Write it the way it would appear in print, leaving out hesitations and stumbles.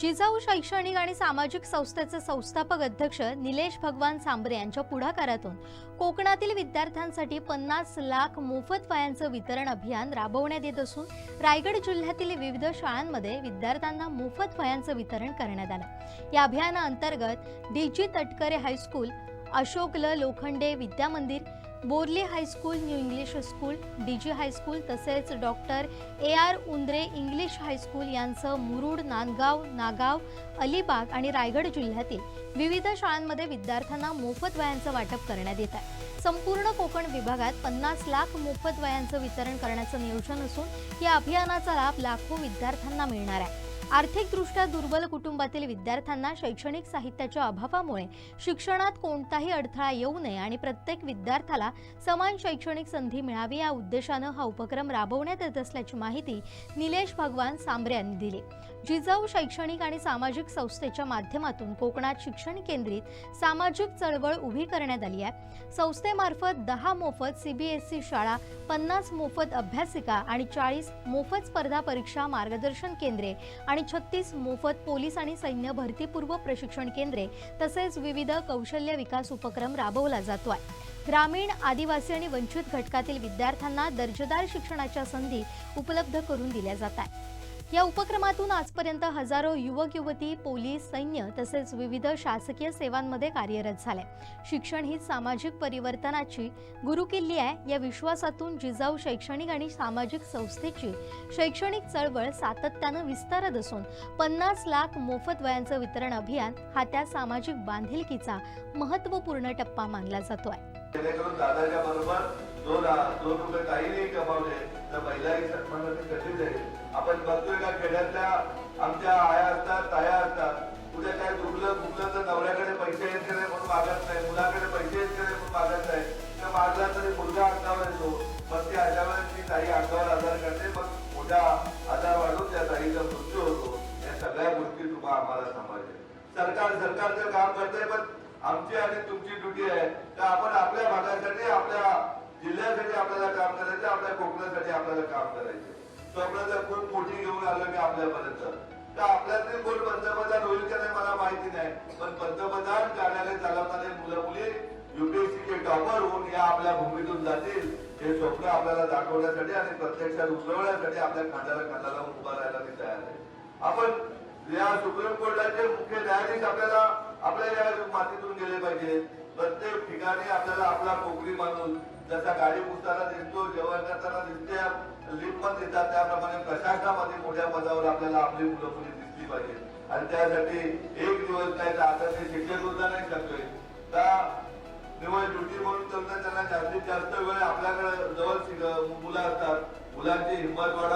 जिजाऊ शैक्षणिक आणि सामाजिक संस्थेचे संस्थापक अध्यक्ष निलेश भगवान सांबरे यांच्या पुढाकारातून कोकणातील विद्यार्थ्यांसाठी 50 लाख मोफत वह्यांचं वितरण अभियान राबवण्यात येत असून रायगड जिल्ह्यातील विविध शाळांमध्ये विद्यार्थ्यांना मोफत वह्यांचं वितरण करण्यात आलं। या अभियानाअंतर्गत डीजी तटकरे हायस्कूल, अशोक ल Lokhande Vidya Mandir, Borli high school, new English school, DG high school तसेच doctor AR Undre English high school यांचं मुरुड, नांदगाव, नागाव, अलिबाग आणि रायगड जिल्ह्यातील विविध शाळांमध्ये विद्यार्थ्यांना मोफत वह्यांचं वाटप करण्यात येत आहे। संपूर्ण कोकण विभागात 50 लाख मोफत वह्यांचं वितरण करण्याचं नियोजन असून या अभियानाचा लाभ लाखो विद्यार्थ्यांना मिळणार आहे। आर्थिकदृष्ट्या दुर्बल कुटुंबातील विद्यार्थ्यांना शैक्षणिक साहित्याच्या अभावामुळे शिक्षणात कोणताही अडथळा येऊ नये आणि प्रत्येक विद्यार्थ्याला समान शैक्षणिक संधी मिळावी या उद्देशाने हा उपक्रम राबवण्यात येत असल्याची माहिती निलेश भगवान सांबरे यांनी दिली। जिजाऊ शैक्षणिक आणि सामाजिक संस्थेच्या माध्यमातून कोकणात शिक्षण केंद्रित सामाजिक चळवळ उभी करण्यात आली आहे। संस्थेमार्फत 10 मोफत CBSE शाळा, 50 मोफत अभ्यासिका आणि 40 मोफत स्पर्धा परीक्षा मार्गदर्शन केंद्रे आणि 36 मोफत पोलीस आणि सैन्य भरतीपूर्व प्रशिक्षण केंद्रे तसेच विविध कौशल्य विकास उपक्रम राबवला जातो आहे। ग्रामीण, आदिवासी आणि वंचित घटकातील विद्यार्थ्यांना दर्जेदार शिक्षणाच्या संधी उपलब्ध करून दिल्या जात आहेत। या उपक्रमातून आजपर्यंत हजारो युवक युवती पोलीस, सैन्य तसेच विविध शासकीय सेवांमध्ये कार्यरत झाले। शिक्षण ही सामाजिक परिवर्तनाची गुरुकिल्ली आहे। या विश्वासातून जिजाऊ शैक्षणिक आणि सामाजिक संस्थेची शैक्षणिक चळवळ सातत्याने विस्तारत असून 50 लाख मोफत वह्यांचं वितरण अभियान हा त्या सामाजिक बांधिलकीचा महत्त्वपूर्ण टप्पा मानला जातोय। दादाच्या बरोबर 2 रुपये काही नाही कमावले तर महिलाही सन्मानाने कशी जाईल। आपण बघतोय का खेड्यातल्या आमच्या आया असतात, ताया असतात, उद्या काय दुखलं तर नवऱ्याकडे पैसे येत नाही म्हणून मागत नाही, मुलाकडे पैसे येत नाही म्हणून मागत नाही, तर मागला तरी मुलगा अंगावर येतो, मग ती अशा वेळेस ती ताई अंगावर आजार करते, मग मोठा आजार वाढून त्या ताईचा मृत्यू होतो। या सगळ्या गोष्टी तुम्हाला आम्हाला सांभाळायचे। सरकारचं काम करतंय, पण आमची आणि तुमची ड्युटी आहे तर आपण आपल्या भागासाठी, आपल्या जिल्ह्यासाठी आपल्याला काम करायचं, आपल्या कोकणासाठी आपल्याला काम करायचं। स्वप्नाचा खूप मोठी घेऊन आलो मी आपल्यापर्यंत, तर आपल्यातले कोण पंतप्रधान होईल का नाही मला माहिती नाही, पण पंतप्रधान कार्यालय चालवणारे मुलं मुली UPSC चे टॉपर होऊन या आपल्या भूमीतून जातील हे स्वप्न आपल्याला दाखवण्यासाठी आणि प्रत्यक्षात उतरवण्यासाठी आपल्या खांद्याला खांदा लावून उभा राहायला मी तयार आहे। आपण या सुप्रीम कोर्टाचे मुख्य न्यायाधीश आपल्याला आपल्या या मातीतून गेले पाहिजे। प्रत्येक ठिकाणी आपल्याला आपला कोकणी माणूस जसा गाडी पुसताना दिसतो, जेवण करताना दिसते, लिफ्ट पण देतात, त्याप्रमाणे प्रशासनामध्ये मोठ्या पदावर आपल्याला आपली मुलं मुली दिसली पाहिजे। आणि त्यासाठी एक दिवस नाही तर आता ते शिक्षक सुद्धा नाही शकतोय, निवड ड्युटी म्हणून त्यांना जास्तीत जास्त वेळ आपल्याकडे जवळ मुलं असतात, मुलांची हिंमत वाढवा।